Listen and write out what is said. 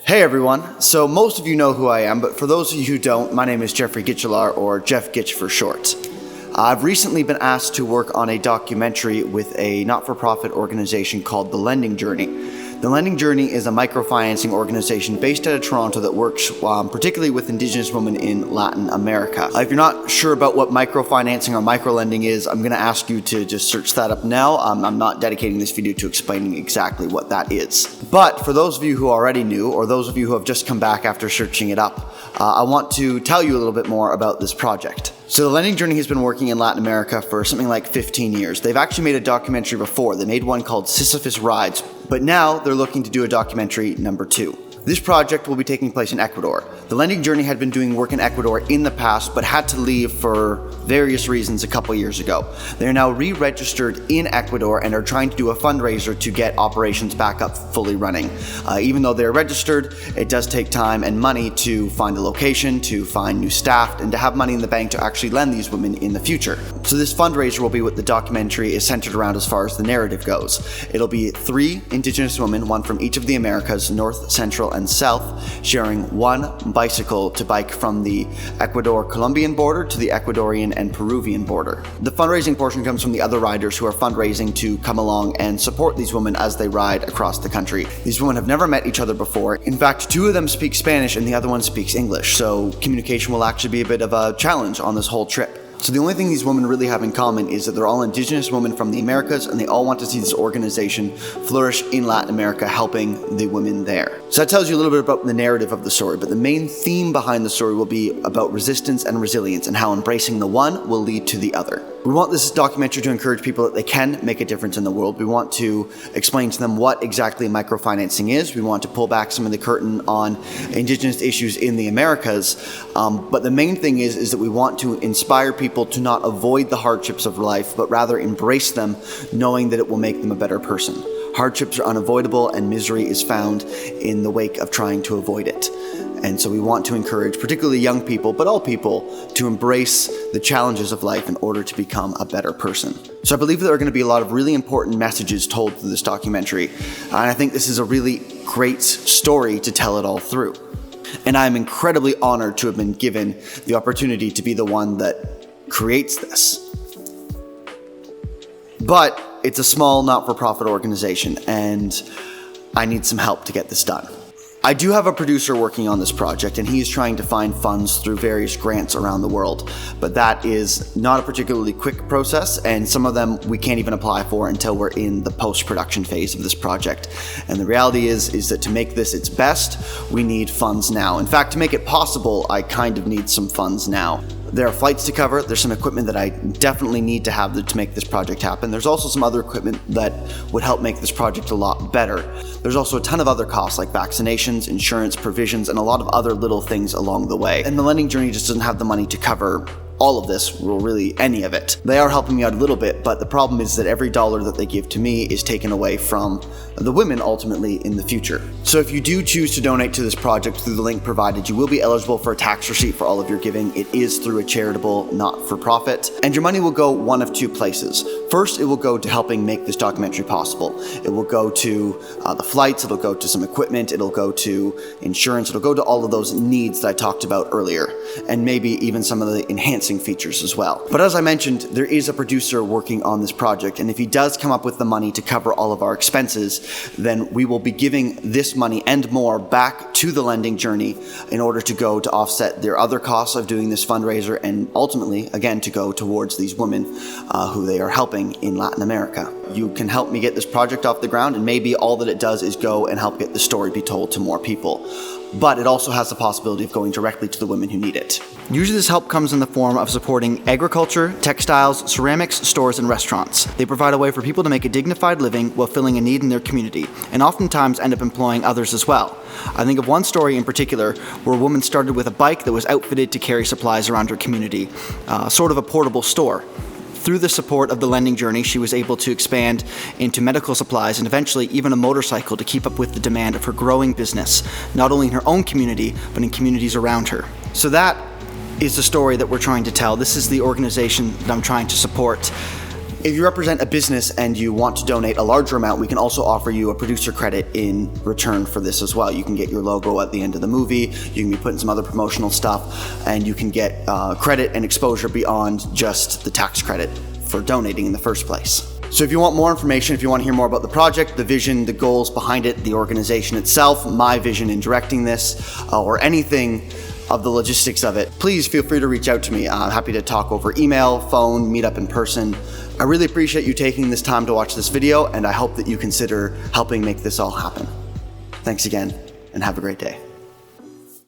Hey everyone, so most of you know who I am, but for those of you who don't, my name is Jeffrey Gitchelar, or Jeff Gitch for short. I've recently been asked to work on a documentary with a not-for-profit organization called The Lending Journey. The Lending Journey is a microfinancing organization based out of Toronto that works particularly with Indigenous women in Latin America. If you're not sure about what microfinancing or microlending is, I'm going to ask you to just search that up now. I'm not dedicating this video to explaining exactly what that is. But for those of you who already knew, or those of you who have just come back after searching it up, I want to tell you a little bit more about this project. So the Lending Journey has been working in Latin America for something like 15 years. They've actually made a documentary before. They made one called Sisyphus Rides, but now they're looking to do a documentary number 2. This project will be taking place in Ecuador. The Lending Journey had been doing work in Ecuador in the past, but had to leave for various reasons a couple years ago. They are now re-registered in Ecuador and are trying to do a fundraiser to get operations back up fully running. Even though they're registered, it does take time and money to find a location, to find new staff, and to have money in the bank to actually lend these women in the future. So this fundraiser will be what the documentary is centered around as far as the narrative goes. It'll be 3 Indigenous women, one from each of the Americas, North, Central, and South, sharing one bicycle to bike from the Ecuador-Colombian border to the Ecuadorian and Peruvian border. The fundraising portion comes from the other riders who are fundraising to come along and support these women as they ride across the country. These women have never met each other before. In fact, 2 of them speak Spanish and the other one speaks English, so communication will actually be a bit of a challenge on this whole trip. So the only thing these women really have in common is that they're all Indigenous women from the Americas, and they all want to see this organization flourish in Latin America, helping the women there. So that tells you a little bit about the narrative of the story, but the main theme behind the story will be about resistance and resilience and how embracing the one will lead to the other. We want this documentary to encourage people that they can make a difference in the world. We want to explain to them what exactly microfinancing is. We want to pull back some of the curtain on Indigenous issues in the Americas. But the main thing is that we want to inspire people to not avoid the hardships of life, but rather embrace them, knowing that it will make them a better person. Hardships are unavoidable, and misery is found in the wake of trying to avoid it. And so we want to encourage particularly young people, but all people, to embrace the challenges of life in order to become a better person. So I believe there are going to be a lot of really important messages told through this documentary. And I think this is a really great story to tell it all through. And I'm incredibly honored to have been given the opportunity to be the one that creates this. But it's a small not-for-profit organization, and I need some help to get this done. I do have a producer working on this project, and he's trying to find funds through various grants around the world, but that is not a particularly quick process, and some of them we can't even apply for until we're in the post-production phase of this project. And the reality is that to make this its best, we need funds now. In fact, to make it possible, I kind of need some funds now. There are flights to cover, there's some equipment that I definitely need to have to make this project happen. There's also some other equipment that would help make this project a lot better. There's also a ton of other costs like vaccinations, insurance, provisions, and a lot of other little things along the way. And the Lending Journey just doesn't have the money to cover all of this, or really any of it. They are helping me out a little bit, but the problem is that every dollar that they give to me is taken away from the women ultimately in the future. So if you do choose to donate to this project through the link provided, you will be eligible for a tax receipt for all of your giving. It is through a charitable not-for-profit, and your money will go one of 2 places. First, it will go to helping make this documentary possible. It will go to the flights, it'll go to some equipment, it'll go to insurance, it'll go to all of those needs that I talked about earlier, and maybe even some of the enhancing features as well. But as I mentioned, there is a producer working on this project, and if he does come up with the money to cover all of our expenses, then we will be giving this money and more back to the Lending Journey in order to go to offset their other costs of doing this fundraiser, and ultimately, again, to go towards these women who they are helping in Latin America. You can help me get this project off the ground, and maybe all that it does is go and help get the story be told to more people. But it also has the possibility of going directly to the women who need it. Usually this help comes in the form of supporting agriculture, textiles, ceramics, stores, and restaurants. They provide a way for people to make a dignified living while filling a need in their community, and oftentimes end up employing others as well. I think of one story in particular where a woman started with a bike that was outfitted to carry supplies around her community, sort of a portable store. Through the support of the Lending Journey, she was able to expand into medical supplies and eventually even a motorcycle to keep up with the demand of her growing business, not only in her own community, but in communities around her. So that is the story that we're trying to tell. This is the organization that I'm trying to support. If you represent a business and you want to donate a larger amount, we can also offer you a producer credit in return for this as well. You can get your logo at the end of the movie, you can be putting some other promotional stuff, and you can get credit and exposure beyond just the tax credit for donating in the first place. So if you want more information, if you want to hear more about the project, the vision, the goals behind it, the organization itself, my vision in directing this, or anything of the logistics of it, please feel free to reach out to me. I'm happy to talk over email, phone, meet up in person. I really appreciate you taking this time to watch this video, and I hope that you consider helping make this all happen. Thanks again, and have a great day.